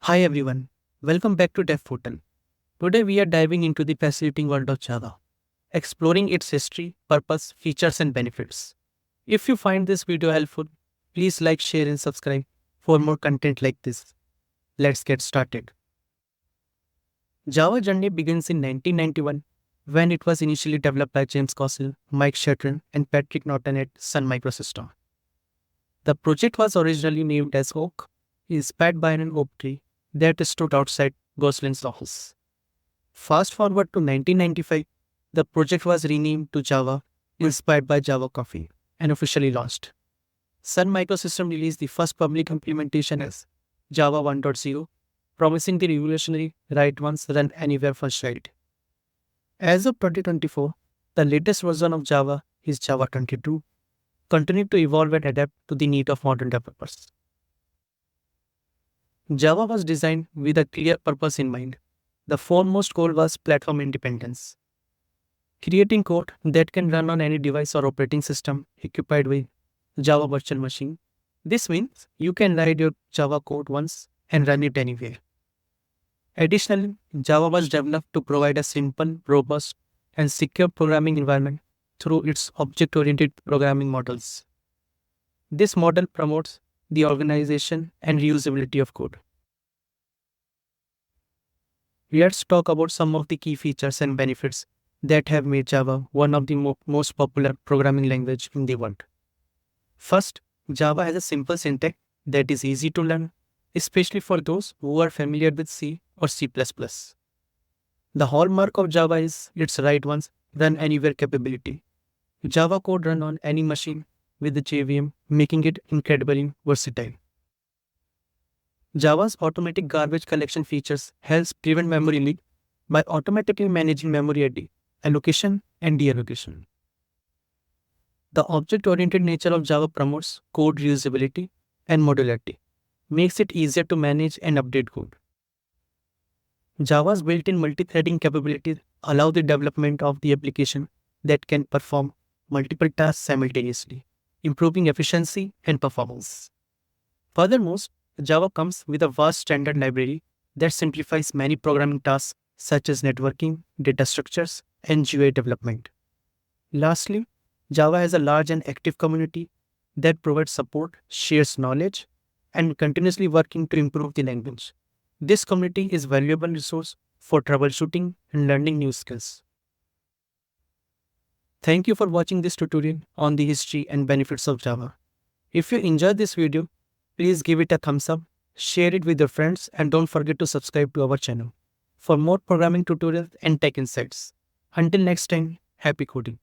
Hi everyone, welcome back to Dev Portal. Today we are diving into the fascinating world of Java, exploring its history, purpose, features and benefits. If you find this video helpful, please like, share and subscribe for more content like this. Let's get started. Java journey begins in 1991 when it was initially developed by James Cosell, Mike Shatron and Patrick Norton at Sun Microsystem. The project was originally named as Oak, inspired by an oak tree that stood outside Goslin's office. Fast forward to 1995, the project was renamed to Java, inspired by Java Coffee, and officially launched. Sun Microsystem released the first public implementation as Java 1.0, promising the revolutionary write once, run anywhere functionality. As of 2024, the latest version of Java is Java 22, continuing to evolve and adapt to the needs of modern developers. Java was designed with a clear purpose in mind. The foremost goal was platform independence. Creating code that can run on any device or operating system occupied with Java virtual machine. This means you can write your Java code once and run it anywhere. Additionally, Java was developed to provide a simple, robust, and secure programming environment through its object-oriented programming models. This model promotes the organization and reusability of code. Let's talk about some of the key features and benefits that have made Java one of the most popular programming language in the world. First, Java has a simple syntax that is easy to learn, especially for those who are familiar with C or C++. The hallmark of Java is its write once, run anywhere capability. Java code run on any machine with the JVM, making it incredibly versatile. Java's automatic garbage collection features helps prevent memory leak by automatically managing memory allocation and deallocation. The object-oriented nature of Java promotes code reusability and modularity, makes it easier to manage and update code. Java's built-in multi-threading capabilities allow the development of the application that can perform multiple tasks simultaneously, improving efficiency and performance. Furthermore, Java comes with a vast standard library that simplifies many programming tasks such as networking, data structures, and GUI development. Lastly, Java has a large and active community that provides support, shares knowledge, and continuously working to improve the language. This community is a valuable resource for troubleshooting and learning new skills. Thank you for watching this tutorial on the history and benefits of Java. If you enjoyed this video, please give it a thumbs up, share it with your friends, and don't forget to subscribe to our channel for more programming tutorials and tech insights. Until next time, happy coding.